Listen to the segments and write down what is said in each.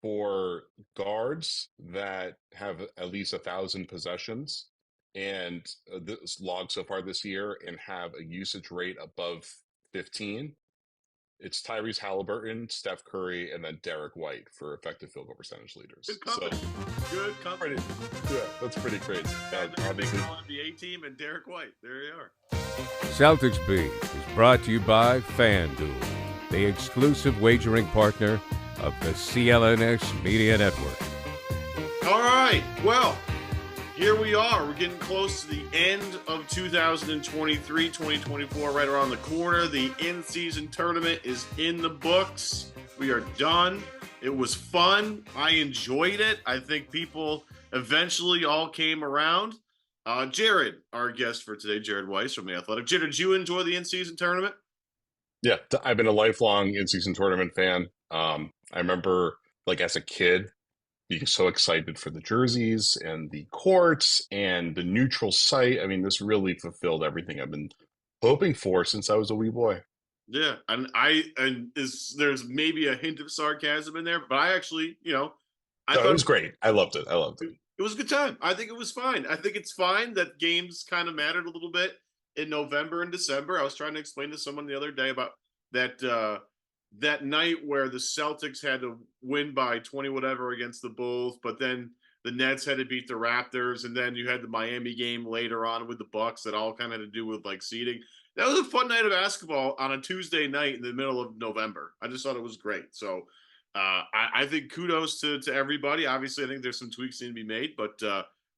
for guards that have at least 1,000 possessions and this log so far this year and have a usage rate above 15, it's Tyrese Halliburton, Steph Curry, and then Derrick White for effective field goal percentage leaders. Good company. Good company. Yeah, that's pretty crazy. Obviously, NBA team and Derrick White. There you are. Celtics Beat is brought to you by FanDuel, the exclusive wagering partner of the CLNS Media Network. All right. Well, here we are. We're getting close to the end of 2023, 2024, right around the corner. The in-season tournament is in the books. We are done. It was fun. I enjoyed it. I think people eventually all came around. Jared, our guest for today, Jared Weiss from The Athletic. Jared, did you enjoy the in-season tournament? Yeah, I've been a lifelong in-season tournament fan. I remember, like, as a kid, being so excited for the jerseys and the courts and the neutral site. I mean, this really fulfilled everything I've been hoping for since I was a wee boy. Yeah, there's maybe a hint of sarcasm in there, but I actually, I thought it was great. I loved it. It was a good time. I think it was fine. I think it's fine that games kind of mattered a little bit in November and December. I was trying to explain to someone the other day about that that night where the Celtics had to win by 20 whatever against the Bulls, but then the Nets had to beat the Raptors, and then you had the Miami game later on with the Bucks that all kind of had to do with like seeding. That was a fun night of basketball on a Tuesday night in the middle of November. I just thought it was great. So I think kudos to everybody. Obviously, I think there's some tweaks need to be made, but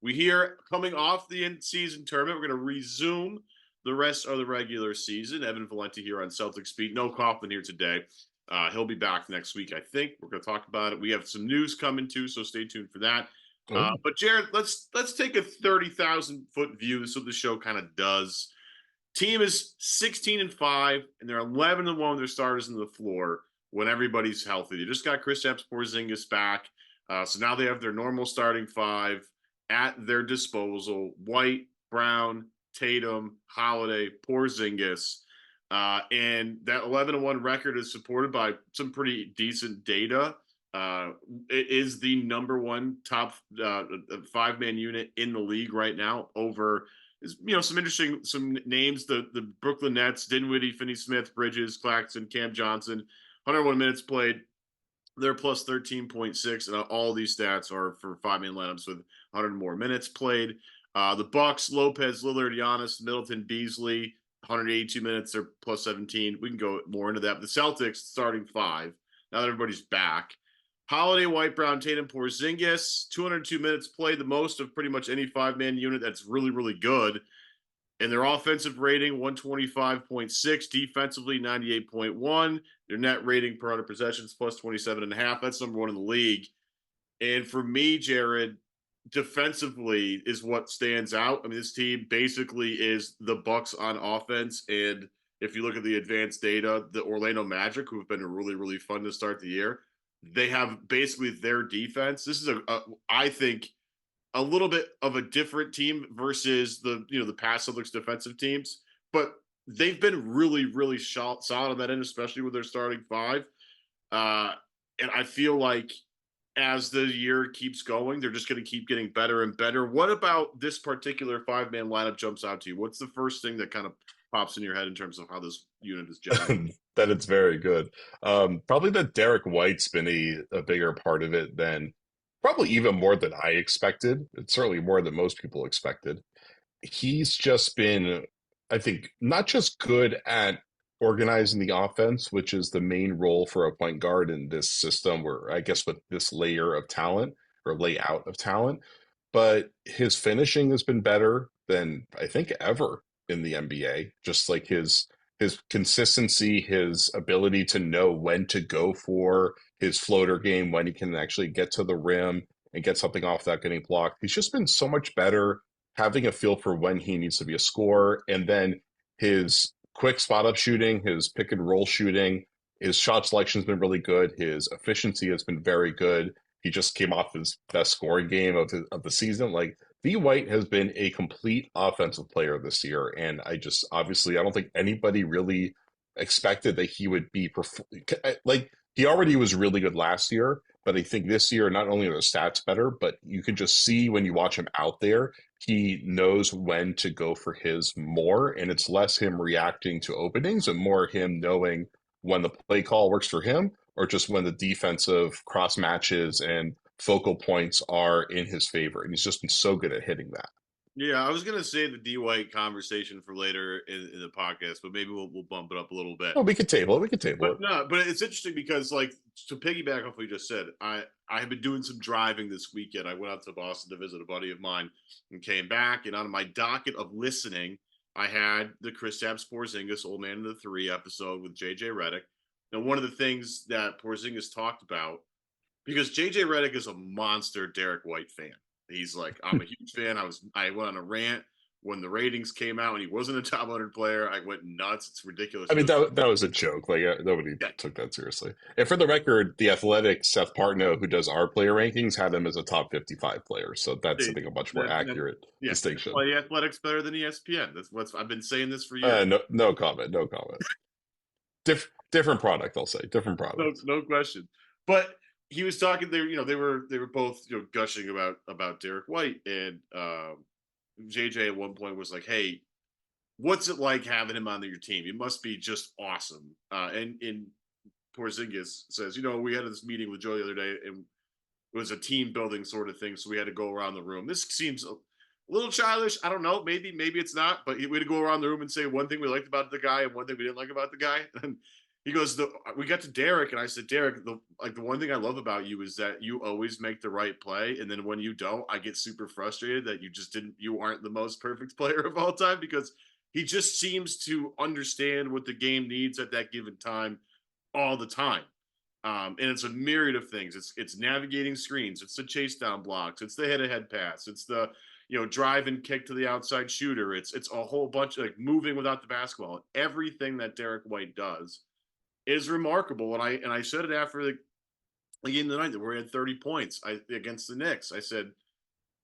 we here coming off the in-season tournament, we're going to resume the rest of the regular season. Evan Valenti here on Celtics Beat. No Kaufman here today. He'll be back next week, I think. We're going to talk about it. We have some news coming too, so stay tuned for that. But Jared, let's take a 30,000-foot view. This is what the show kind of does. Team is 16-5, and they're 11-1 with their starters on the floor when everybody's healthy. They just got Kristaps Porzingis back, so now they have their normal starting five at their disposal: White, Brown, Tatum, Holiday, Porzingis. And that 11-1 record is supported by some pretty decent data. It is the number one top five-man unit in the league right now over some names, the Brooklyn Nets: Dinwiddie, Finney-Smith, Bridges, Claxton, Cam Johnson. 101 minutes played. They're plus 13.6, and all these stats are for five-man lineups with 100 more minutes played. The Bucks: Lopez, Lillard, Giannis, Middleton, Beasley, 182 minutes. They're plus 17. We can go more into that. The Celtics starting five. Now that everybody's back: Holiday, White, Brown, Tatum, Porzingis. 202 minutes played, the most of pretty much any five-man unit that's really, really good. And their offensive rating, 125.6. Defensively, 98.1. Their net rating per 100 possessions, plus 27.5. That's number one in the league. And for me, Jared, defensively is what stands out. I mean, this team basically is the Bucks on offense. And if you look at the advanced data, the Orlando Magic, who have been really, really fun to start the year, they have basically their defense. This is I think, a little bit of a different team versus the past Celtics defensive teams, but they've been really, really solid on that end, especially with their starting five. And I feel like as the year keeps going, they're just going to keep getting better and better. What about this particular five-man lineup jumps out to you? What's the first thing that kind of pops in your head in terms of how this unit is gelling? That it's very good. Probably that Derrick White's been a bigger part of it than probably even more than I expected. It's certainly more than most people expected. He's just been, I think, not just good at organizing the offense, which is the main role for a point guard in this system, where I guess with this layer of talent or layout of talent, but his finishing has been better than I think ever in the NBA. Just like his consistency, his ability to know when to go for his floater game, when he can actually get to the rim and get something off without getting blocked. He's just been so much better having a feel for when he needs to be a scorer. And then his quick spot up shooting, his pick and roll shooting, his shot selection has been really good. His efficiency has been very good. He just came off his best scoring game of the season. Like, V. White has been a complete offensive player this year, and I don't think anybody really expected that he would be like, he already was really good last year, But I think this year, not only are the stats better, but you can just see when you watch him out there, he knows when to go for his more, and it's less him reacting to openings and more him knowing when the play call works for him or just when the defensive cross matches and focal points are in his favor. And he's just been so good at hitting that. Yeah, I was gonna say the D White conversation for later in the podcast, but maybe we'll bump it up a little bit. Oh, we could table it. We could table it. No, but it's interesting because, like, to piggyback off what you just said, I have been doing some driving this weekend. I went out to Boston to visit a buddy of mine and came back, and on my docket of listening, I had the Kristaps Porzingis Old Man in the Three episode with JJ Redick. Now, one of the things that Porzingis talked about, because JJ Redick is a monster Derrick White fan. He's like, I'm a huge fan. I went on a rant when the ratings came out and he wasn't a top 100 player. I went nuts. It's ridiculous. I mean, that was a joke. Like, nobody took that seriously. And for the record, the Athletic Seth Partnow, who does our player rankings, had him as a top 55 player. So that's, I think, a much more accurate distinction. Well, the Athletic's better than ESPN. That's what I've been saying this for years. No comment. No comment. Different product, I'll say. Different product. No question. But he was talking there, they were both, gushing about Derrick White, and JJ at one point was like, "Hey, what's it like having him on your team? It must be just awesome." And Porzingis says, we had this meeting with Joe the other day, and it was a team building sort of thing, so we had to go around the room. This seems a little childish. I don't know. Maybe it's not, but we had to go around the room and say one thing we liked about the guy and one thing we didn't like about the guy. And he goes, we got to Derrick, and I said, Derrick, the one thing I love about you is that you always make the right play, and then when you don't, I get super frustrated that you aren't the most perfect player of all time, because he just seems to understand what the game needs at that given time all the time. And it's a myriad of things. It's navigating screens, it's the chase down blocks, it's the head-to-head pass, it's the drive and kick to the outside shooter, it's a whole bunch of moving without the basketball. Everything that Derrick White does is remarkable. And I said it after the game of the night where he had 30 points against the Knicks. I said,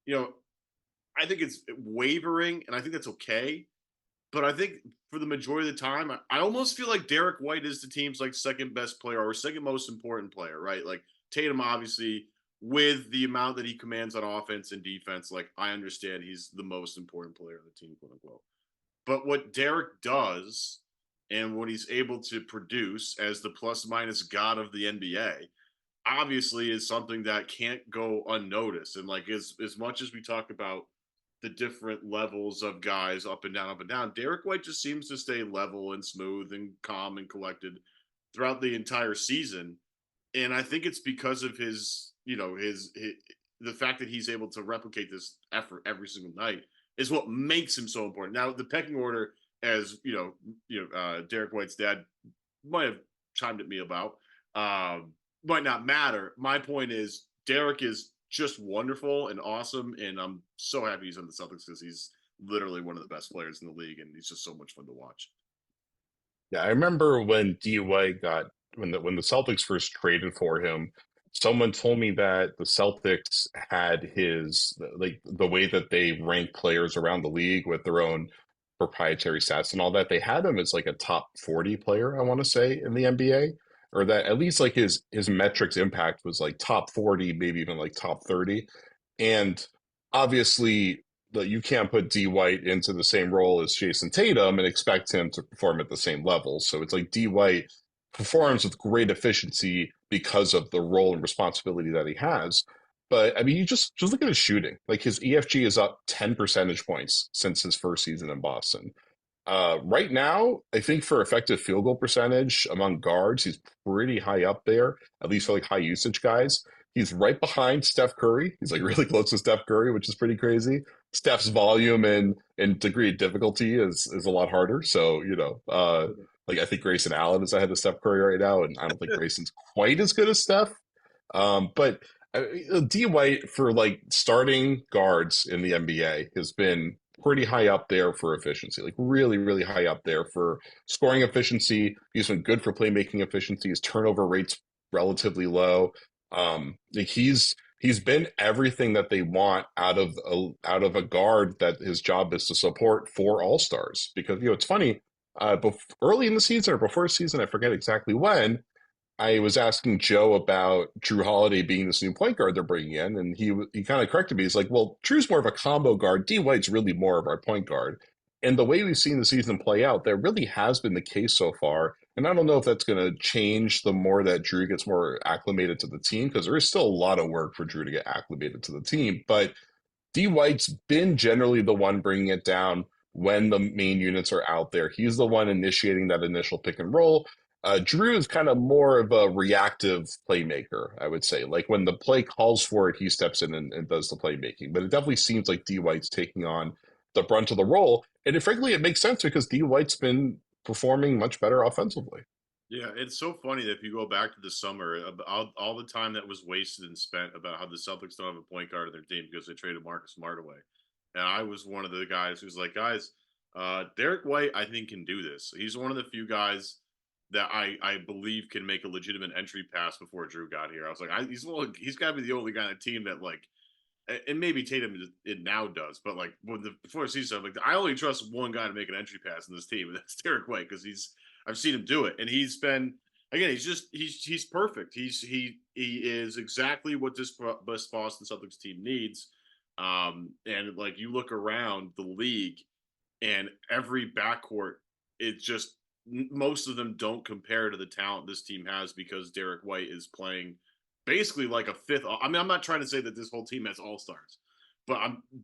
I think it's wavering, and I think that's okay. But I think for the majority of the time, I almost feel like Derrick White is the team's second best player or second most important player, right? Like Tatum, obviously, with the amount that he commands on offense and defense, I understand he's the most important player on the team, quote unquote. But what Derrick does and what he's able to produce as the plus minus god of the NBA obviously is something that can't go unnoticed. And as much as we talk about the different levels of guys up and down, Derrick White just seems to stay level and smooth and calm and collected throughout the entire season. And I think it's because of his the fact that he's able to replicate this effort every single night is what makes him so important. Now, the pecking order, as Derrick White's dad might have chimed at me about, might not matter. My point is Derrick is just wonderful and awesome, and I'm so happy he's on the Celtics because he's literally one of the best players in the league, and he's just so much fun to watch. Yeah, I remember when D White when the Celtics first traded for him, someone told me that the Celtics had the way that they rank players around the league with their own proprietary stats and all that. They had him as a top 40 player, I want to say, in the NBA, or that at least his metrics impact was top 40, maybe even top 30. And obviously you can't put D White into the same role as Jason Tatum and expect him to perform at the same level. So it's D White performs with great efficiency because of the role and responsibility that he has. But I mean, you just look at his shooting. His EFG is up 10 percentage points since his first season in Boston. Right now, I think for effective field goal percentage among guards, he's pretty high up there, at least for high usage guys. He's right behind Steph Curry. He's really close to Steph Curry, which is pretty crazy. Steph's volume and degree of difficulty is a lot harder. So, I think Grayson Allen is ahead of Steph Curry right now, and I don't think Grayson's quite as good as Steph. But D White for starting guards in the NBA has been pretty high up there for efficiency, really, really high up there for scoring efficiency. He's been good for playmaking efficiency. His turnover rate's relatively low. He's been everything that they want out of a guard that his job is to support 4 All-Stars. Because it's funny, early in the season or before the season, I forget exactly when, I was asking Joe about Drew Holiday being this new point guard they're bringing in, and he kind of corrected me. He's like, "Well, Drew's more of a combo guard. D White's really more of our point guard." And the way we've seen the season play out, that really has been the case so far. And I don't know if that's going to change the more that Drew gets more acclimated to the team, because there is still a lot of work for Drew to get acclimated to the team. But D White's been generally the one bringing it down when the main units are out there. He's the one initiating that initial pick and roll. Drew is kind of more of a reactive playmaker, I would say. Like when the play calls for it, he steps in and does the playmaking. But it definitely seems like D White's taking on the brunt of the role. And frankly, it makes sense because D White's been performing much better offensively. Yeah, it's so funny that if you go back to the summer, about all the time that was wasted and spent about how the Celtics don't have a point guard in their team because they traded Marcus Smart away. And I was one of the guys who's like, guys, Derrick White, I think, can do this. He's one of the few guys that I believe can make a legitimate entry pass before Drew got here. I was like, he's got to be the only guy on the team that, like, and maybe Tatum it now does, but like before the season, I'm like, I only trust one guy to make an entry pass in this team, and that's Derrick White, because I've seen him do it, and he's been, again, he's perfect. He is exactly what this Boston Celtics team needs. And like you look around the league, and every backcourt, it just most of them don't compare to the talent this team has, because Derrick White is playing basically like a fifth. I mean, I'm not trying to say that this whole team has all stars, but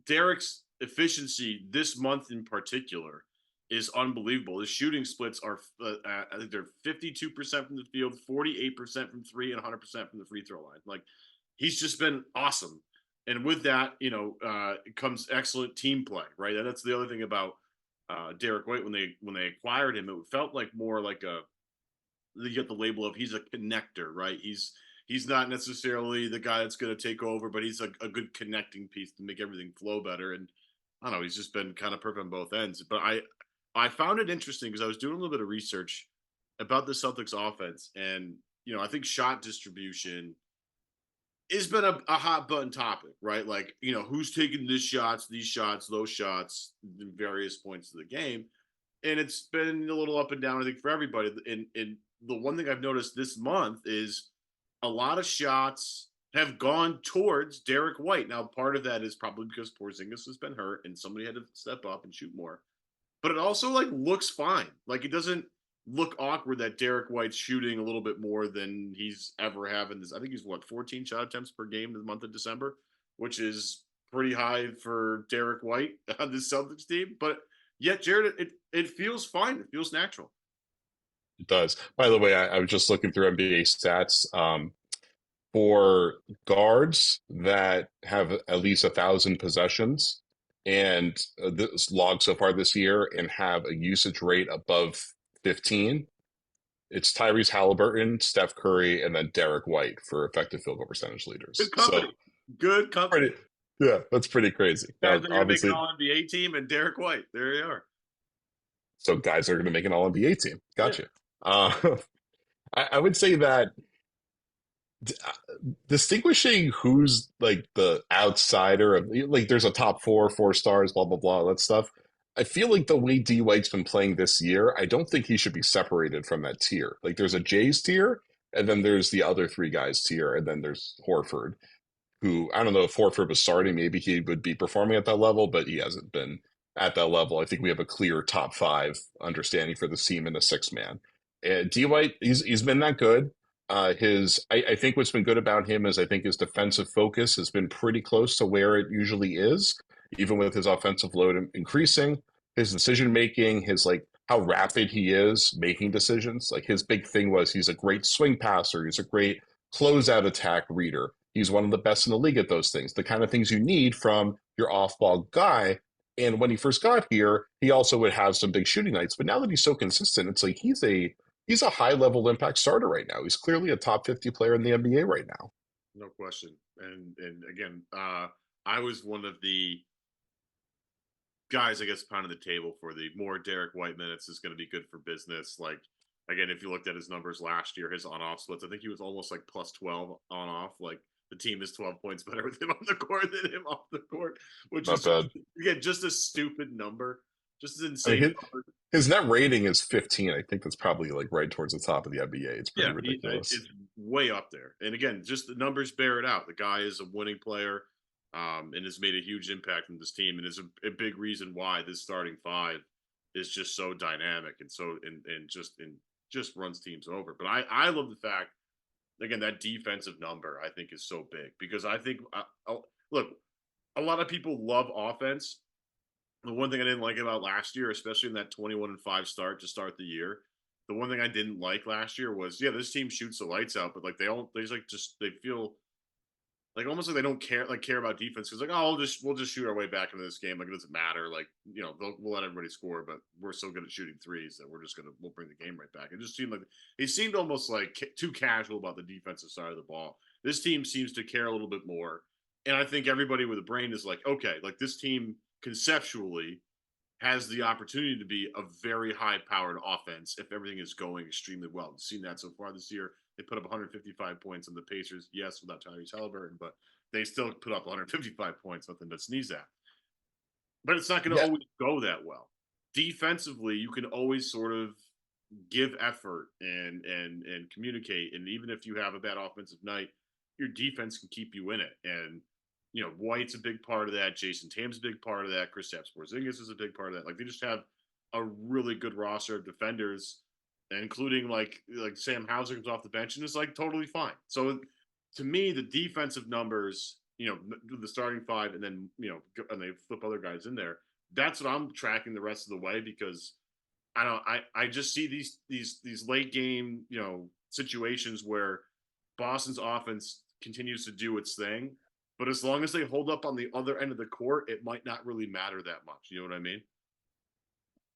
Derrick's efficiency this month in particular is unbelievable. His shooting splits are, I think they're 52% from the field, 48% from three, and 100% from the free throw line. Like, he's just been awesome. And with that, comes excellent team play, right? And that's the other thing about Derrick White. When they acquired him, it felt like more like you get the label of he's a connector, right? He's not necessarily the guy that's going to take over, but he's a good connecting piece to make everything flow better. And I don't know, he's just been kind of perfect on both ends. But I found it interesting because I was doing a little bit of research about the Celtics offense, and I think shot distribution has been a hot button topic, right? Like, who's taking these shots, those shots, in various points of the game. And it's been a little up and down, I think, for everybody. And the one thing I've noticed this month is a lot of shots have gone towards Derrick White. Now, part of that is probably because Porzingis has been hurt and somebody had to step up and shoot more. But it also, like, looks fine. Like, it doesn't look awkward that Derrick White's shooting a little bit more than he's ever having this. I think he's 14 shot attempts per game in the month of December, which is pretty high for Derrick White on the Celtics team. But yet, Jared, it feels fine. It feels natural. It does. By the way, I was just looking through NBA stats. For guards that have at least 1,000 possessions and this log so far this year and have a usage rate above 15, it's Tyrese Halliburton, Steph Curry, and then Derrick White for effective field goal percentage leaders. Good company. So, good company. Yeah, that's pretty crazy. Guys are going to make an All-NBA team, and Derrick White. There you are. So guys are going to make an All-NBA team. Gotcha. Yeah. I would say that distinguishing who's like the outsider of, like, there's a top 4 stars, blah blah blah, all that stuff. I feel like the way D White's been playing this year, I don't think he should be separated from that tier. Like, there's a Jays tier, and then there's the other 3 guys tier, and then there's Horford, who, I don't know if Horford was starting, maybe he would be performing at that level, but he hasn't been at that level. I think we have a clear top 5 understanding for the team in the 6-man. And D White, he's been that good. I think what's been good about him is I think his defensive focus has been pretty close to where it usually is, even with his offensive load increasing. His decision making, his, like, how rapid he is making decisions. Like, his big thing was he's a great swing passer. He's a great closeout attack reader. He's one of the best in the league at those things, the kind of things you need from your off-ball guy. And when he first got here, he also would have some big shooting nights. But now that he's so consistent, it's like he's a high-level impact starter right now. He's clearly a top 50 player in the NBA right now. No question. And again, I was one of the guys, I guess, pounding the table for the more Derrick White minutes is going to be good for business. Like, again, if you looked at his numbers last year, his on-off splits, I think he was almost like plus 12 on-off. Like, the team is 12 points better with him on the court than him off the court, which Not is, bad. again, just a stupid number. Just an insane number. His net rating is 15. I think that's probably like right towards the top of the NBA. It's pretty Yeah, ridiculous. it's way up there. And again, just the numbers bear it out. The guy is a winning player, and has made a huge impact on this team, and is a big reason why this starting five is just so dynamic and so and just runs teams over. But I love the fact, again, that defensive number I think is so big, because I think look, a lot of people love offense. The one thing I didn't like about last year, especially in that 21-5 start to start the year, the one thing I didn't like last year was, yeah, this team shoots the lights out, but like they feel like almost like they don't care about defense, because like, oh, we'll just shoot our way back into this game, like it doesn't matter, like, you know, we'll let everybody score, but we're so good at shooting threes that we'll bring the game right back. It just seemed almost like too casual about the defensive side of the ball. This team seems to care a little bit more, and I think everybody with a brain is like, okay, like this team conceptually has the opportunity to be a very high-powered offense if everything is going extremely well. We've seen that so far this year. They put up 155 points on the Pacers, yes, without Tyrese Halliburton, but they still put up 155 points, nothing to sneeze at. But it's not going to always go that well. Defensively, you can always sort of give effort and communicate, and even if you have a bad offensive night, your defense can keep you in it. And you know, White's a big part of that. Jason Tatum's a big part of that. Kristaps Porzingis is a big part of that. Like, they just have a really good roster of defenders, including like Sam Hauser comes off the bench and is like totally fine. So to me, the defensive numbers, you know, the starting five, and then, you know, and they flip other guys in there. That's what I'm tracking the rest of the way, because I just see these late game, you know, situations where Boston's offense continues to do its thing. But as long as they hold up on the other end of the court, it might not really matter that much. You know what I mean?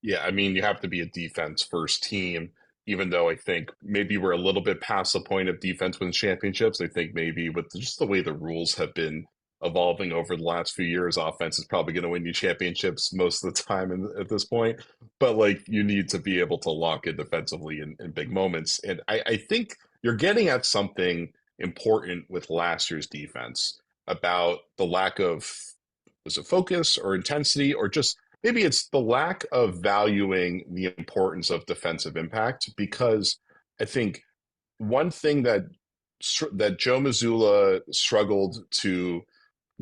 Yeah, I mean, you have to be a defense first team, even though I think maybe we're a little bit past the point of defense wins championships. I think maybe with just the way the rules have been evolving over the last few years, offense is probably going to win you championships most of the time at this point. But like, you need to be able to lock in defensively in big moments. And I think you're getting at something important with last year's defense about the lack of, was it focus or intensity, or just maybe it's the lack of valuing the importance of defensive impact. Because I think one thing that Joe Mazzulla struggled to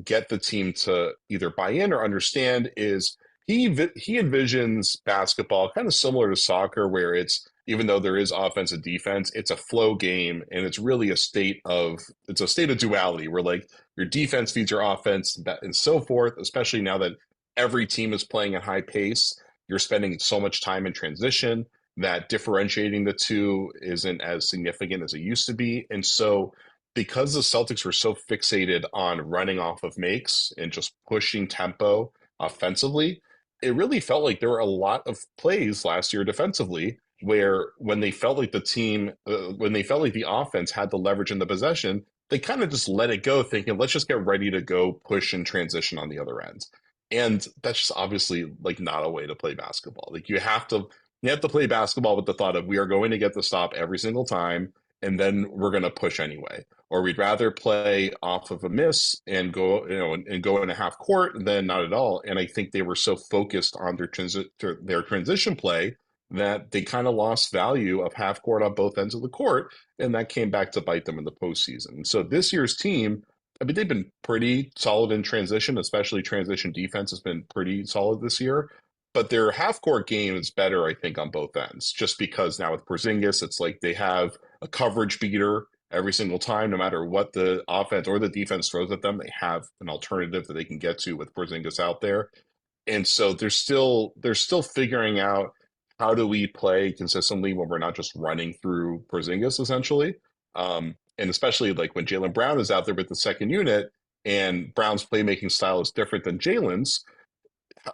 get the team to either buy in or understand is he envisions basketball kind of similar to soccer, where it's, even though there is offense and defense, it's a flow game, and it's really a state of duality, where like your defense feeds your offense and so forth. Especially now that every team is playing at high pace, you're spending so much time in transition that differentiating the two isn't as significant as it used to be. And so, because the Celtics were so fixated on running off of makes and just pushing tempo offensively, it really felt like there were a lot of plays last year defensively where when they felt like the offense had the leverage in the possession, they kind of just let it go, thinking, let's just get ready to go push and transition on the other end. And that's just obviously like not a way to play basketball. Like, you have to play basketball with the thought of, we are going to get the stop every single time, and then we're going to push anyway. Or we'd rather play off of a miss and go, and go in a half court than not at all. And I think they were so focused on their transition play that they kind of lost value of half court on both ends of the court, and that came back to bite them in the postseason. So this year's team, I mean, they've been pretty solid in transition, especially transition defense has been pretty solid this year. But their half court game is better, I think, on both ends, just because now with Porzingis, it's like they have a coverage beater every single time. No matter what the offense or the defense throws at them, they have an alternative that they can get to with Porzingis out there. And so they're still figuring out, how do we play consistently when we're not just running through Porzingis, essentially. And especially like when Jaylen Brown is out there with the second unit, and Brown's playmaking style is different than Jaylen's.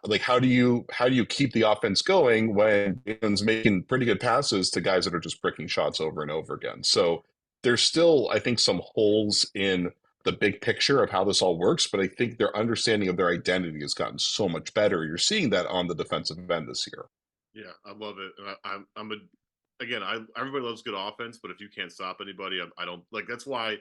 Like, how do you keep the offense going when Jaylen's making pretty good passes to guys that are just bricking shots over and over again? So there's still, I think, some holes in the big picture of how this all works, but I think their understanding of their identity has gotten so much better. You're seeing that on the defensive end this year. Yeah, I love it. And everybody loves good offense, but if you can't stop anybody, I don't like. That's why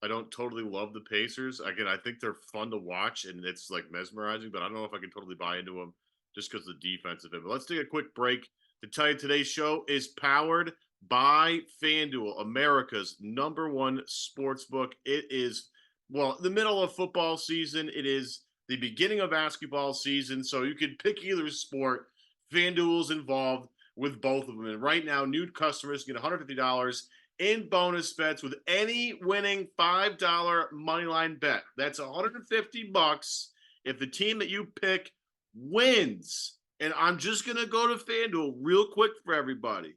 I don't totally love the Pacers. Again, I think they're fun to watch and it's like mesmerizing, but I don't know if I can totally buy into them just because of the defensive end. But let's take a quick break. to tell you today's show is powered by FanDuel, America's #1 sports book. It is, well, the middle of football season. It is the beginning of basketball season, so you can pick either sport. FanDuel's involved with both of them. And right now, new customers get $150 in bonus bets with any winning $5 moneyline bet. That's $150 if the team that you pick wins. And I'm just going to go to FanDuel real quick for everybody.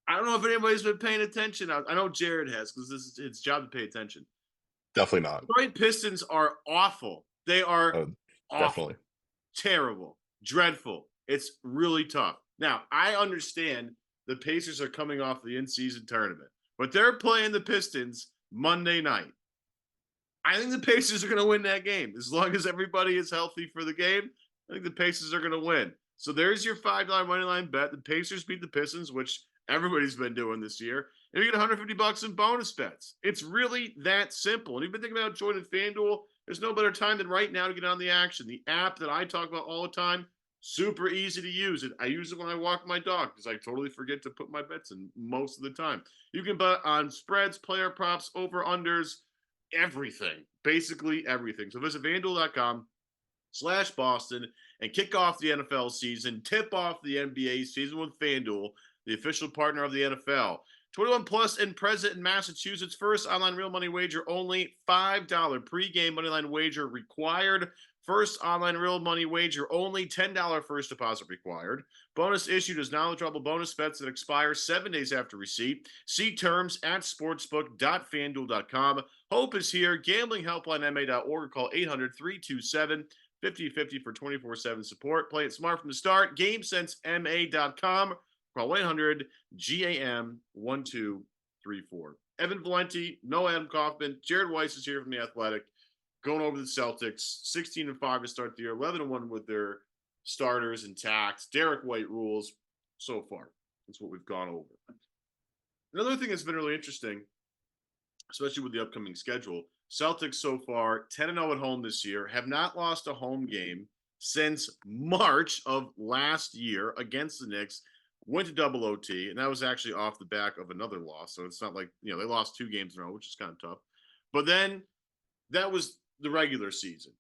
I don't know if anybody's been paying attention. I know Jared has, because this is his job to pay attention. Definitely not. Detroit Pistons are awful. They are awful, definitely terrible, dreadful. It's really tough. Now, I understand the Pacers are coming off the in-season tournament, but they're playing the Pistons Monday night. I think the Pacers are going to win that game. As long as everybody is healthy for the game, I think the Pacers are going to win. So there's your $5 moneyline bet. The Pacers beat the Pistons, which everybody's been doing this year. And you get $150 in bonus bets. It's really that simple. And you've been thinking about joining FanDuel, there's no better time than right now to get on the action. The app that I talk about all the time, super easy to use. I use it when I walk my dog because I totally forget to put my bets in most of the time. You can bet on spreads, player props, over-unders, everything. Basically everything. So visit FanDuel.com/Boston and kick off the NFL season. Tip off the NBA season with FanDuel, the official partner of the NFL. 21 plus and present in Massachusetts. First online real money wager only. $5 pregame moneyline wager required. First online real money wager only. $10 first deposit required. Bonus issued as knowledgeable bonus bets that expire 7 days after receipt. See terms at sportsbook.fanduel.com. Hope is here. Gambling helpline ma.org. Call 800-327-5050 for 24/7 support. Play it smart from the start. GameSenseMA.com. Call 1-800-GAM-1234. Evan Valenti, no Adam Kaufman. Jared Weiss is here from The Athletic. Going over the Celtics, 16-5 to start the year, 11-1 with their starters intact. Derrick White rules so far. That's what we've gone over. Another thing that's been really interesting, especially with the upcoming schedule, Celtics so far 10-0 at home this year, have not lost a home game since March of last year against the Knicks. Went to double OT, and that was actually off the back of another loss. So it's not like, they lost 2 games in a row, which is kind of tough. But then that was the regular season.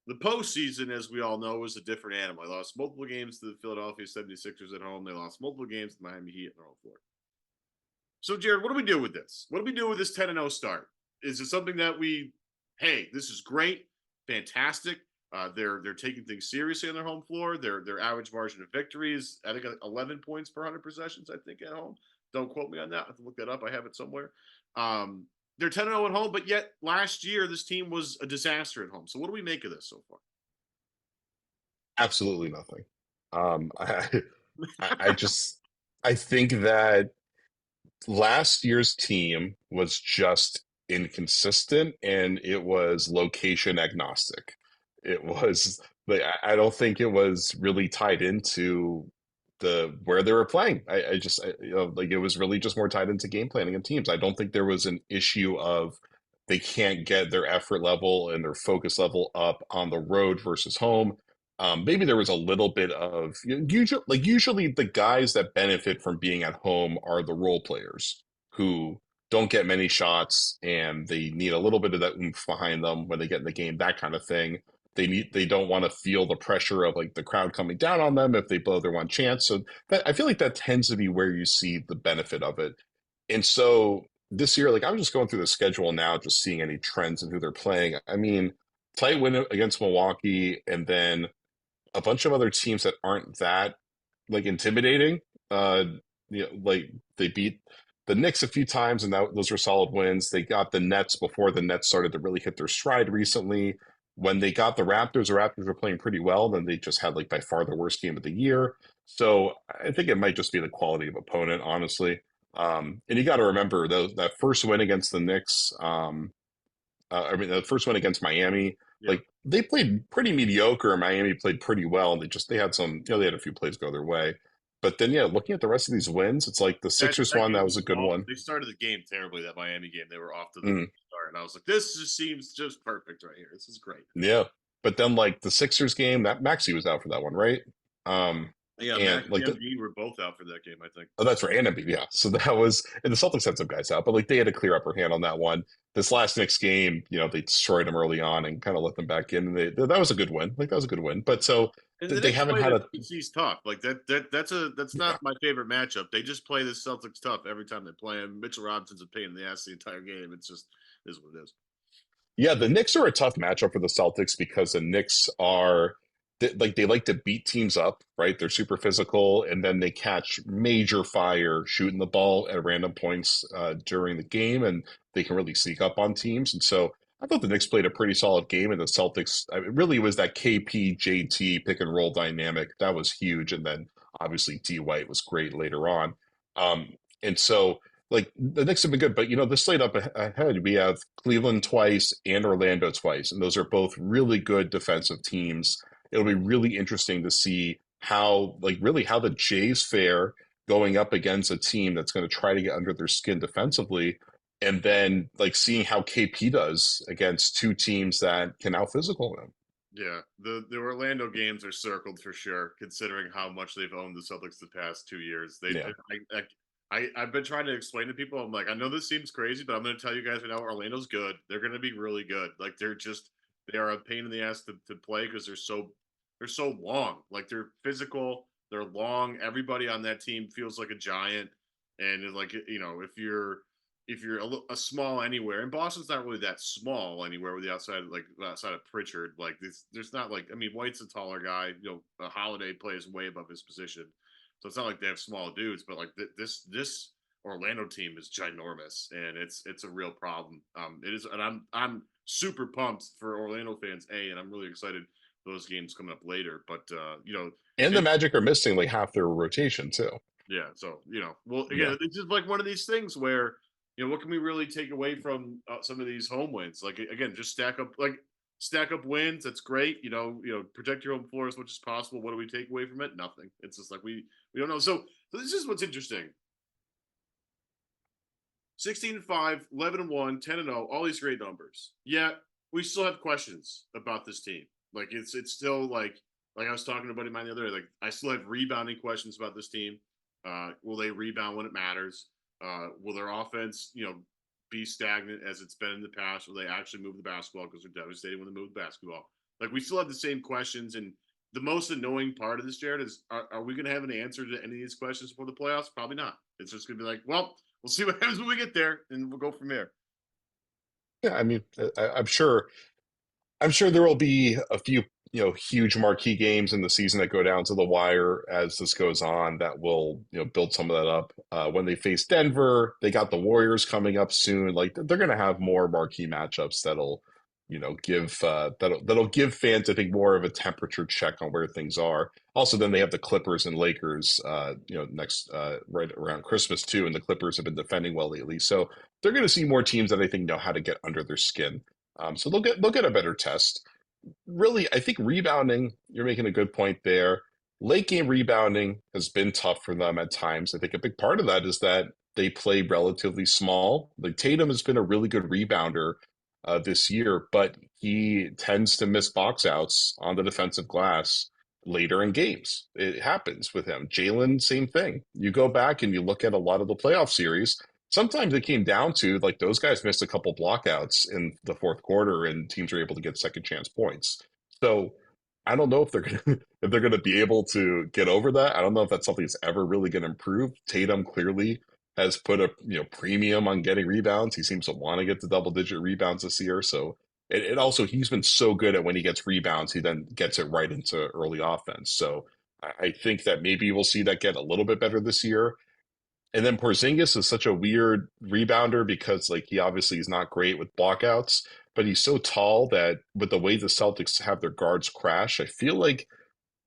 The postseason, as we all know, was a different animal. They lost multiple games to the Philadelphia 76ers at home. They lost multiple games to the Miami Heat at their home floor. So, Jared, what do we do with this? What do we do with this 10-0 start? Is it something that hey, this is great, fantastic? They're taking things seriously on their home floor. Their average margin of victory is, I think, 11 points per 100 possessions, I think, at home. Don't quote me on that. I have to look that up. I have it somewhere. They're 10-0 at home, but yet last year this team was a disaster at home. So what do we make of this so far? Absolutely nothing. I think that last year's team was just inconsistent and it was location agnostic. It was I don't think it was really tied into where they were playing. It was really just more tied into game planning of teams. I don't think there was an issue of they can't get their effort level and their focus level up on the road versus home. Maybe there was a little bit of usually the guys that benefit from being at home are the role players who don't get many shots and they need a little bit of that oomph behind them when they get in the game, that kind of thing. They don't want to feel the pressure of the crowd coming down on them if they blow their one chance. So I feel like that tends to be where you see the benefit of it. And so this year, I'm just going through the schedule now, just seeing any trends in who they're playing. I mean, tight win against Milwaukee, and then a bunch of other teams that aren't that intimidating. They beat the Knicks a few times, and those were solid wins. They got the Nets before the Nets started to really hit their stride recently. When they got the Raptors were playing pretty well. Then they just had by far the worst game of the year. So I think it might just be the quality of opponent, honestly. And you got to remember that first win against the Knicks. The first win against Miami. Yeah. They played pretty mediocre, and Miami played pretty well. And they had some, they had a few plays go their way. But then, looking at the rest of these wins, it's the Sixers one, that was a good one. They started the game terribly, that Miami game. They were off to the start. And I was like, this just seems just perfect right here. This is great. Yeah. But then, the Sixers game, that Maxey was out for that one, right? Yeah, And Max like and Embiid were both out for that game, I think. oh, that's right, and Embiid, yeah. So that was, and the Celtics had some guys out, but like they had a clear upper hand on that one. This last Knicks game, they destroyed them early on and kind of let them back in. And that was a good win. Like that was a good win. But so And the they Knicks haven't play had the a Celtics tough. Like that's yeah. not my favorite matchup. They just play the Celtics tough every time they play him. Mitchell Robinson's a pain in the ass the entire game. It's just is what it is. Yeah, the Knicks are a tough matchup for the Celtics because the Knicks are they like to beat teams up, right? They're super physical, and then they catch major fire shooting the ball at random points during the game, and they can really sneak up on teams. And so I thought the Knicks played a pretty solid game, and the Celtics it really was that KP JT pick and roll dynamic that was huge, and then obviously D White was great later on. And so like the Knicks have been good, but the slate up ahead, we have Cleveland twice and Orlando twice, and those are both really good defensive teams. It'll be really interesting to see how the Jays fare going up against a team that's going to try to get under their skin defensively, and then like seeing how KP does against two teams that can out physical them. Yeah, the Orlando games are circled for sure, considering how much they've owned the Celtics the past 2 years. Yeah. I've been trying to explain to people. I'm like, I know this seems crazy, but I'm going to tell you guys right now, Orlando's good. They're going to be really good. Like they are a pain in the ass to play because they're so long. Like they're physical, they're long. Everybody on that team feels like a giant, and like if you're a small anywhere, and Boston's not really that small anywhere with the outside of Pritchard. Like there's not like White's a taller guy. Holiday plays way above his position. So it's not like they have small dudes, but like this Orlando team is ginormous, and it's a real problem. It is, and I'm super pumped for Orlando fans. And I'm really excited for those games coming up later. But And the Magic are missing like half their rotation too. yeah. So well, again, Yeah. it's just like one of these things where what can we really take away from some of these home wins? Like again, just stack up wins. That's great. Protect your home floor as much as possible. What do we take away from it? Nothing. It's just like we don't know. So this is what's interesting. 16-5, 11-1, 10-0, all these great numbers. Yet we still have questions about this team. Like it's still like I was talking to a buddy of mine the other day. Like I still have rebounding questions about this team. Will they rebound when it matters? Will their offense, be stagnant as it's been in the past? Will they actually move the basketball because they're devastating when they move the basketball? Like we still have the same questions, and the most annoying part of this, Jared, is are we going to have an answer to any of these questions before the playoffs? Probably not. It's just going to be like, well, we'll see what happens when we get there, and we'll go from there. Yeah, I'm sure. I'm sure there will be a few, huge marquee games in the season that go down to the wire as this goes on that will, build some of that up. When they face Denver, they got the Warriors coming up soon. Like they're going to have more marquee matchups that'll, give that'll give fans, I think, more of a temperature check on where things are. Also, then they have the Clippers and Lakers, next right around Christmas too, and the Clippers have been defending well lately, so they're going to see more teams that I think know how to get under their skin. So they'll get a better test. Really, I think rebounding, you're making a good point there. Late game rebounding has been tough for them at times. I think a big part of that is that they play relatively small. Like Tatum has been a really good rebounder this year, but he tends to miss box outs on the defensive glass later in games. It happens with him. Jaylen, same thing. You go back and you look at a lot of the playoff series, sometimes it came down to like those guys missed a couple blockouts in the fourth quarter and teams were able to get second chance points. So I don't know if they're gonna be able to get over that. I don't know if that's something that's ever really gonna improve. Tatum clearly has put a premium on getting rebounds. He seems to want to get to double digit rebounds this year. So it also he's been so good at when he gets rebounds, he then gets it right into early offense. So I think that maybe we'll see that get a little bit better this year. And then Porzingis is such a weird rebounder because like he obviously is not great with blockouts, but he's so tall that with the way the Celtics have their guards crash, I feel like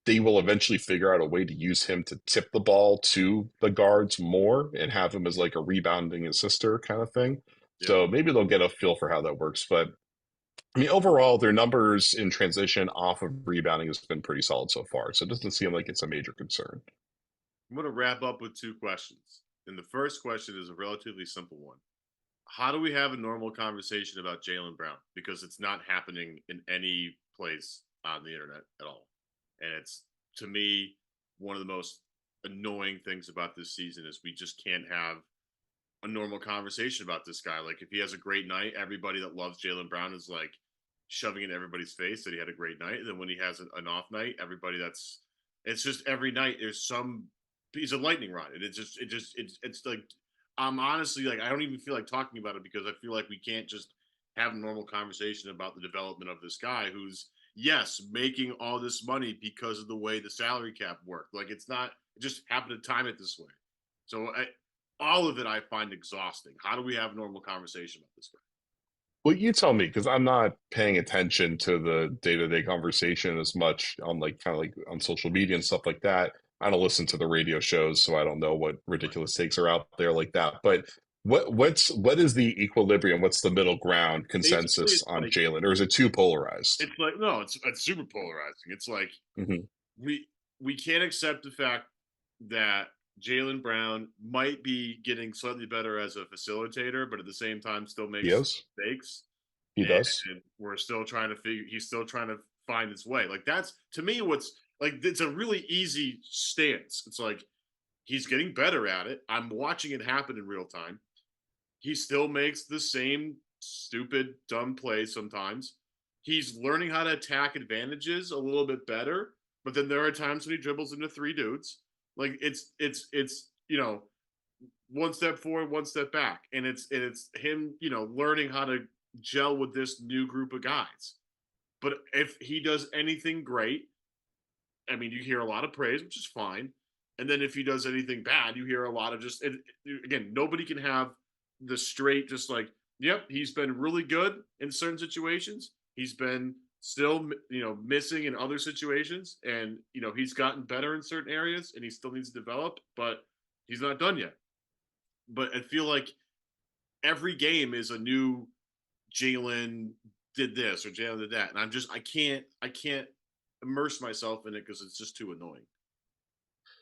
they will eventually figure out a way to use him to tip the ball to the guards more and have him as like a rebounding assister kind of thing. Yeah. So maybe they'll get a feel for how that works. But overall, their numbers in transition off of rebounding has been pretty solid so far. So it doesn't seem like it's a major concern. I'm going to wrap up with two questions. And the first question is a relatively simple one. How do we have a normal conversation about Jaylen Brown? Because it's not happening in any place on the internet at all. And it's, to me, one of the most annoying things about this season is we just can't have a normal conversation about this guy. Like if he has a great night, everybody that loves Jaylen Brown is like shoving it in everybody's face that he had a great night. And then when he has an off night, it's just every night he's a lightning rod. And it's like, I'm honestly like, I don't even feel like talking about it because I feel like we can't just have a normal conversation about the development of this guy who's, yes, making all this money because of the way the salary cap worked. Like it just happened to time it this way. So all of it I find exhausting. How do we have a normal conversation about this guy? Well, you tell me, because I'm not paying attention to the day-to-day conversation as much on like kind of like on social media and stuff like that. I don't listen to the radio shows, so I don't know what ridiculous takes are out there like that. But what is the equilibrium? What's the middle ground consensus on like, Jaylen, or is it too polarized? It's like no, it's super polarizing. It's like we can't accept the fact that Jaylen Brown might be getting slightly better as a facilitator, but at the same time still makes mistakes. He does. And we're still trying to he's still trying to find his way. Like that's to me what's like it's a really easy stance. It's like he's getting better at it. I'm watching it happen in real time. He still makes the same stupid, dumb plays sometimes. He's learning how to attack advantages a little bit better, but then there are times when he dribbles into three dudes. Like it's one step forward, one step back, and it's him learning how to gel with this new group of guys. But if he does anything great, I mean, you hear a lot of praise, which is fine, and then if he does anything bad, you hear a lot of again, nobody can have the straight just like, yep, he's been really good in certain situations. He's been still missing in other situations, and he's gotten better in certain areas and he still needs to develop, but he's not done yet. But I feel like every game is a new Jaylen did this or Jaylen did that, and I can't immerse myself in it because it's just too annoying.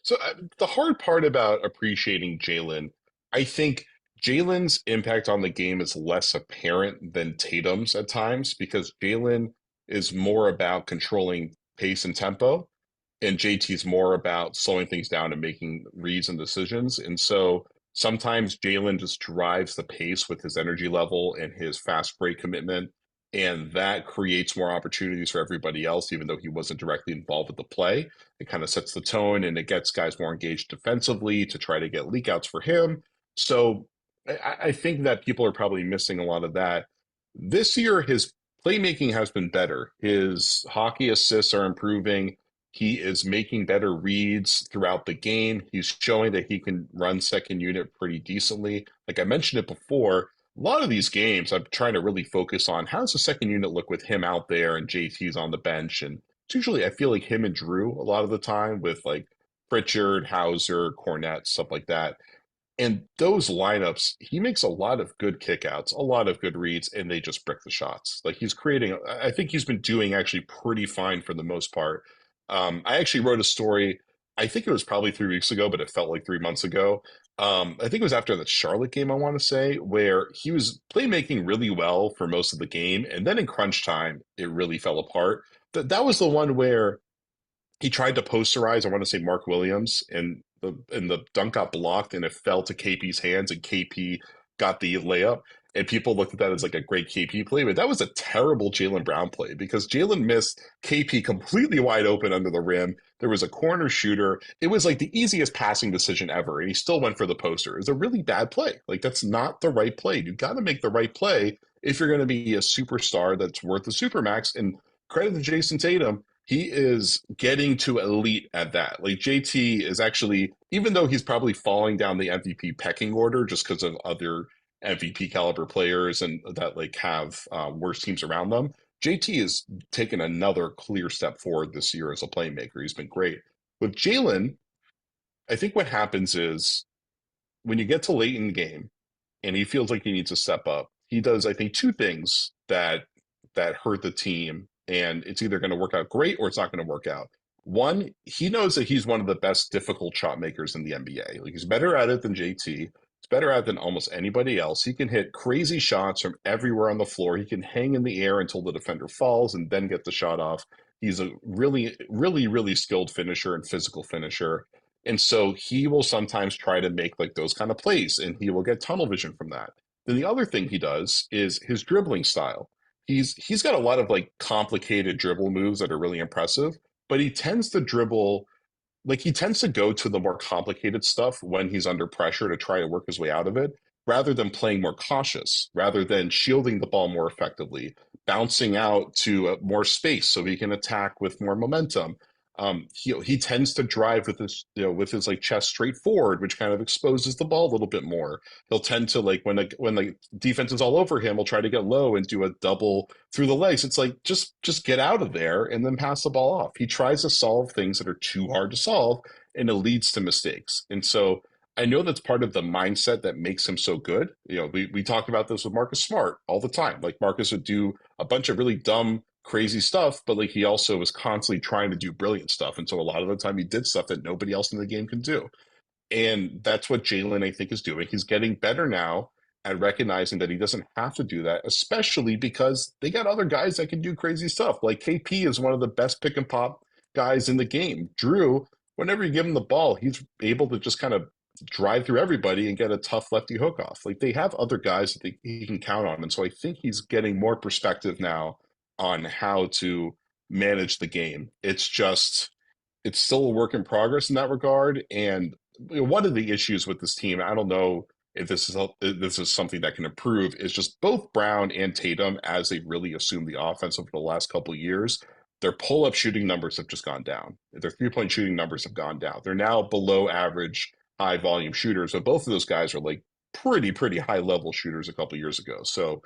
So the hard part about appreciating Jaylen, I think Jaylen's impact on the game is less apparent than Tatum's at times because Jaylen is more about controlling pace and tempo, and JT's more about slowing things down and making reads and decisions. And so sometimes Jaylen just drives the pace with his energy level and his fast break commitment, and that creates more opportunities for everybody else, even though he wasn't directly involved with the play. It kind of sets the tone and it gets guys more engaged defensively to try to get leakouts for him. So I think that people are probably missing a lot of that. This year, his playmaking has been better. His hockey assists are improving. He is making better reads throughout the game. He's showing that he can run second unit pretty decently. Like I mentioned it before, a lot of these games, I'm trying to really focus on how does the second unit look with him out there and JT's on the bench. And it's usually, I feel like him and Drew a lot of the time with like Pritchard, Hauser, Cornette, stuff like that. And those lineups, he makes a lot of good kickouts, a lot of good reads, and they just brick the shots. Like he's creating, I think he's been doing actually pretty fine for the most part. I actually wrote a story, I think it was probably 3 weeks ago, but it felt like 3 months ago. I think it was after the Charlotte game, I want to say, where he was playmaking really well for most of the game. And then in crunch time, it really fell apart. That was the one where he tried to posterize, I want to say Mark Williams, and the dunk got blocked and it fell to KP's hands and KP got the layup. And people looked at that as like a great KP play, but that was a terrible Jaylen Brown play because Jaylen missed KP completely wide open under the rim. There was a corner shooter. It was like the easiest passing decision ever, and he still went for the poster. It was a really bad play. Like that's not the right play. You got to make the right play if you're going to be a superstar that's worth the supermax. And credit to Jason Tatum, he is getting to elite at that. Like JT is actually, even though he's probably falling down the MVP pecking order just because of other MVP caliber players and that like have worse teams around them, JT has taken another clear step forward this year as a playmaker. He's been great. With Jaylen, I think what happens is when you get to late in the game and he feels like he needs to step up, he does, I think, two things that hurt the team, and it's either going to work out great or it's not going to work out. One, he knows that he's one of the best difficult shot makers in the NBA. Like he's better at it than JT. He's better at it than almost anybody else. He can hit crazy shots from everywhere on the floor. He can hang in the air until the defender falls and then get the shot off. He's a really, really, really skilled finisher and physical finisher. And so he will sometimes try to make like those kind of plays and he will get tunnel vision from that. Then the other thing he does is his dribbling style. He's got a lot of like complicated dribble moves that are really impressive, but he tends to dribble like he tends to go to the more complicated stuff when he's under pressure to try to work his way out of it, rather than playing more cautious, rather than shielding the ball more effectively, bouncing out to more space so he can attack with more momentum. He tends to drive with his with his like chest straight forward, which kind of exposes the ball a little bit more. He'll tend to like when the defense is all over him, he'll try to get low and do a double through the legs. It's like just get out of there and then pass the ball off. He tries to solve things that are too hard to solve, and it leads to mistakes. And so I know that's part of the mindset that makes him so good. We talked about this with Marcus Smart all the time. Like Marcus would do a bunch of really dumb, crazy stuff, but like he also was constantly trying to do brilliant stuff. And so a lot of the time he did stuff that nobody else in the game can do. And that's what Jaylen, I think, is doing. He's getting better now at recognizing that he doesn't have to do that, especially because they got other guys that can do crazy stuff. Like KP is one of the best pick and pop guys in the game. Drew, whenever you give him the ball, he's able to just kind of drive through everybody and get a tough lefty hook off. Like they have other guys that he can count on. And so I think he's getting more perspective now on how to manage the game. It's still a work in progress in that regard. And one of the issues with this team, I don't know if this is something that can improve, is just both Brown and Tatum, as they really assumed the offense over the last couple of years, their pull-up shooting numbers have just gone down. Their three-point shooting numbers have gone down. They're now below average high volume shooters, but both of those guys are like pretty high level shooters a couple of years ago. So,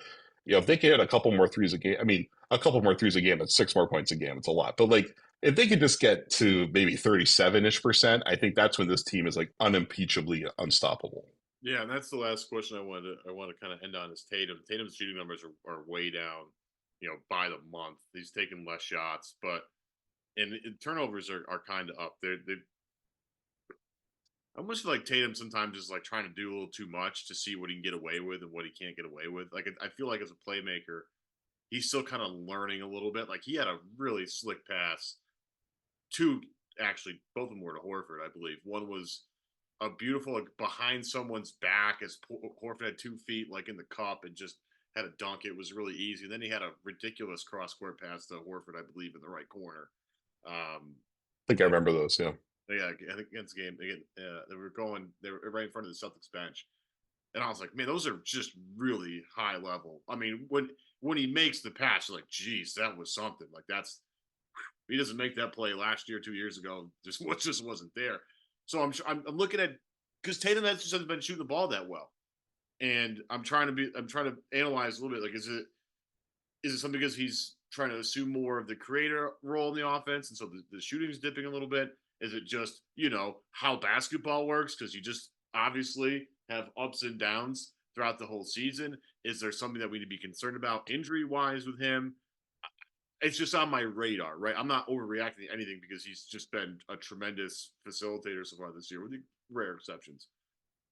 if they could hit a couple more threes a game, I mean, a couple more threes a game, it's 6 more points a game. It's a lot. But like, if they could just get to maybe 37-ish%, I think that's when this team is like unimpeachably unstoppable. Yeah, and that's the last question I want to kind of end on is Tatum. Tatum's shooting numbers are way down, by the month. He's taking less shots, but and turnovers are kind of up. They I almost feel like Tatum sometimes is like trying to do a little too much to see what he can get away with and what he can't get away with. Like I feel like as a playmaker, he's still kind of learning a little bit. Like he had a really slick pass to actually both of them were to Horford, I believe. One was a beautiful like behind someone's back as Horford had 2 feet like in the cup and just had a dunk. It was really easy. And then he had a ridiculous cross court pass to Horford, I believe, in the right corner. I think I remember those. Yeah. Yeah, I think against the game, they were right in front of the Celtics bench, and I was like, man, those are just really high level. I mean, when he makes the pass, you're like, geez, that was something. Like he doesn't make that play last year, 2 years ago, just wasn't there. So I'm looking at because Tatum hasn't been shooting the ball that well, and I'm trying to analyze a little bit. Like, is it something because he's trying to assume more of the creator role in the offense, and so the shooting's dipping a little bit? Is it just, how basketball works? Because you just obviously have ups and downs throughout the whole season. Is there something that we need to be concerned about injury-wise with him? It's just on my radar, right? I'm not overreacting to anything because he's just been a tremendous facilitator so far this year, with the rare exceptions.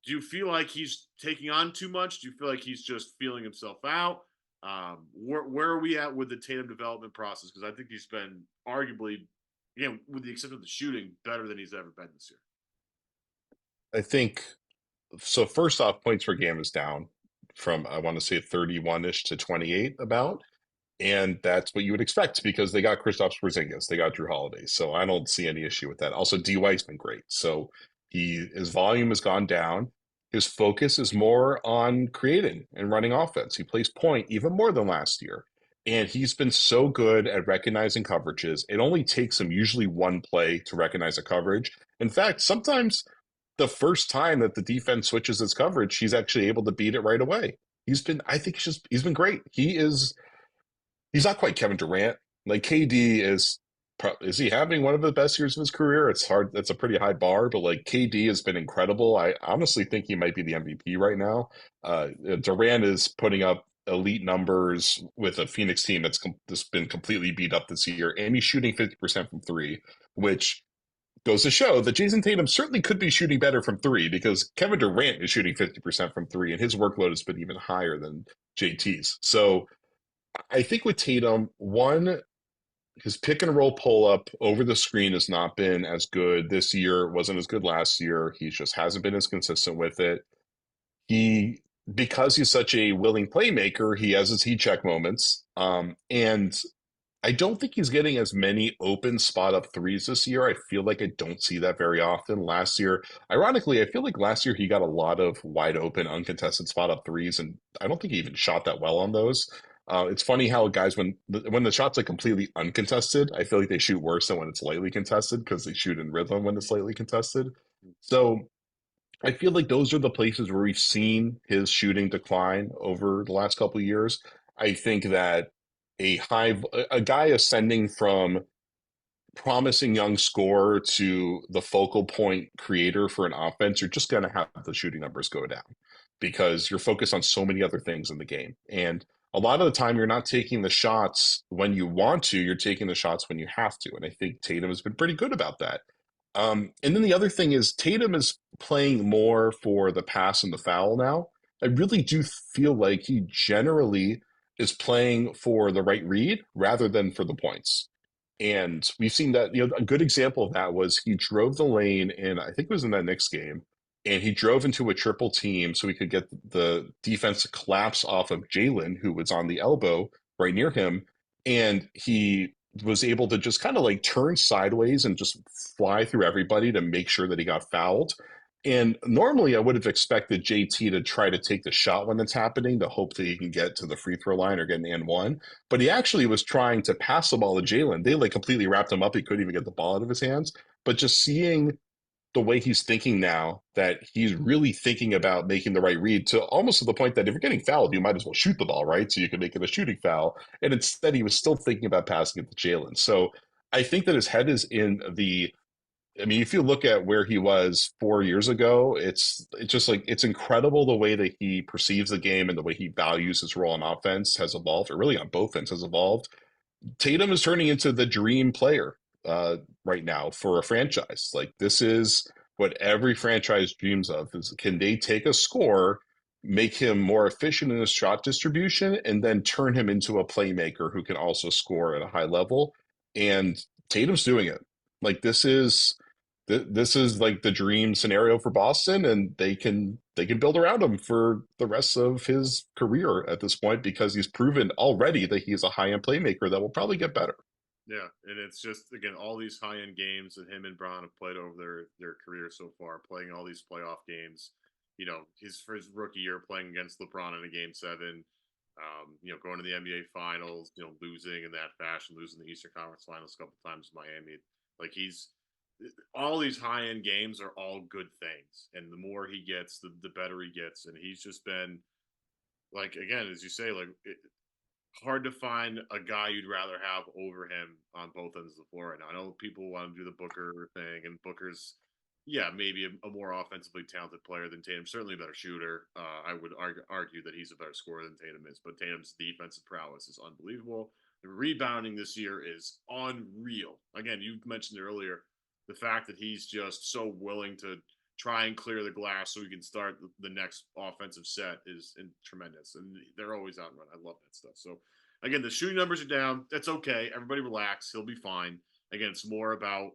Do you feel like he's taking on too much? Do you feel like he's just feeling himself out? Where are we at with the Tatum development process? Because I think he's been arguably, again, with the exception of the shooting, better than he's ever been this year. I think so. First off, points per game is down from, I want to say 31-ish to 28 about. And that's what you would expect because they got Kristaps Porzingis, they got Drew Holiday. So I don't see any issue with that. Also, D-White's been great. So his volume has gone down. His focus is more on creating and running offense. He plays point even more than last year. And he's been so good at recognizing coverages. It only takes him usually one play to recognize a coverage. In fact, sometimes the first time that the defense switches its coverage, he's actually able to beat it right away. He's been great. He's not quite Kevin Durant. Like KD is he having one of the best years of his career? It's hard. That's a pretty high bar, but like KD has been incredible. I honestly think he might be the MVP right now. Durant is putting up elite numbers with a Phoenix team that's been completely beat up this year, and he's shooting 50% from three, which goes to show that Jason Tatum certainly could be shooting better from three because Kevin Durant is shooting 50% from three, and his workload has been even higher than JT's. So I think with Tatum, one, his pick and roll pull up over the screen has not been as good this year. It wasn't as good last year. He just hasn't been as consistent with it. He, because he's such a willing playmaker, he has his heat check moments. And I don't think he's getting as many open spot up threes this year. I feel like I don't see that very often. Last year, ironically, I feel like last year he got a lot of wide open, uncontested spot up threes, and I don't think he even shot that well on those. It's funny how guys, when the shots are completely uncontested, I feel like they shoot worse than when it's lightly contested because they shoot in rhythm when it's lightly contested. So I feel like those are the places where we've seen his shooting decline over the last couple of years. I think that a guy ascending from promising young scorer to the focal point creator for an offense, you're just going to have the shooting numbers go down because you're focused on so many other things in the game. And a lot of the time, you're not taking the shots when you want to, you're taking the shots when you have to. And I think Tatum has been pretty good about that. And then the other thing is Tatum is playing more for the pass and the foul now. I really do feel like he generally is playing for the right read rather than for the points. And we've seen that, a good example of that was he drove the lane in, I think it was in that Knicks game, and he drove into a triple team so he could get the defense to collapse off of Jaylen, who was on the elbow right near him. And he was able to just kind of like turn sideways and just fly through everybody to make sure that he got fouled. And normally I would have expected JT to try to take the shot when that's happening to hope that he can get to the free throw line or get an and one. But he actually was trying to pass the ball to Jaylen. They like completely wrapped him up. He couldn't even get the ball out of his hands. But just seeing the way he's thinking now, that he's really thinking about making the right read to almost to the point that if you're getting fouled, you might as well shoot the ball, right? So you can make it a shooting foul. And instead he was still thinking about passing it to Jaylen. So I think that his head is in if you look at where he was 4 years ago, it's just like it's incredible the way that he perceives the game and the way he values his role on offense has evolved, or really on both ends has evolved. Tatum is turning into the dream player right now for a franchise. Like this is what every franchise dreams of: is can they take a scorer, make him more efficient in his shot distribution, and then turn him into a playmaker who can also score at a high level. And Tatum's doing it. Like this is like the dream scenario for Boston, and they can build around him for the rest of his career at this point because he's proven already that he's a high-end playmaker that will probably get better. Yeah, and it's just, again, all these high-end games that him and Brown have played over their career so far, playing all these playoff games. For his rookie year playing against LeBron in a Game 7, going to the NBA Finals, losing in that fashion, losing the Eastern Conference Finals a couple times in Miami. Like all these high-end games are all good things, and the more he gets, the better he gets. And he's just been, like, again, as you say, like hard to find a guy you'd rather have over him on both ends of the floor right now. I know people want to do the Booker thing, and Booker's, maybe a more offensively talented player than Tatum, certainly a better shooter. I would argue that he's a better scorer than Tatum is, but Tatum's defensive prowess is unbelievable. The rebounding this year is unreal. Again, you mentioned earlier, the fact that he's just so willing to try and clear the glass so he can start the next offensive set is tremendous. And they're always out and run. I love that stuff. So, again, the shooting numbers are down. That's okay. Everybody relax. He'll be fine. Again, it's more about,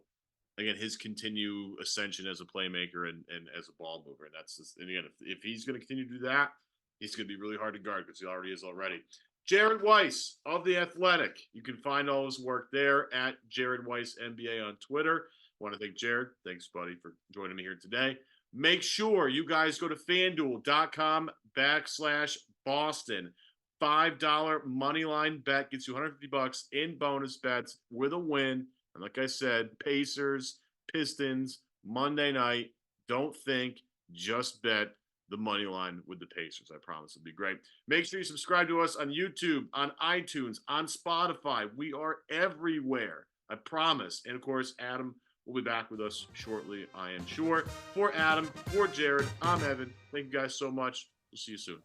his continued ascension as a playmaker and as a ball mover. And that's just, and again, if he's going to continue to do that, he's going to be really hard to guard because he already is already. Jared Weiss of The Athletic. You can find all his work there at Jared Weiss NBA on Twitter. I want to thank Jared. Thanks, buddy, for joining me here today. Make sure you guys go to FanDuel.com/Boston. $5 money line bet gets you $150 in bonus bets with a win. And like I said, Pacers, Pistons, Monday night. Don't think, just bet the money line with the Pacers. I promise it'll be great. Make sure you subscribe to us on YouTube, on iTunes, on Spotify. We are everywhere. I promise. And of course, Adam will be back with us shortly, I am sure. For Adam, for Jared, I'm Evan. Thank you guys so much. We'll see you soon.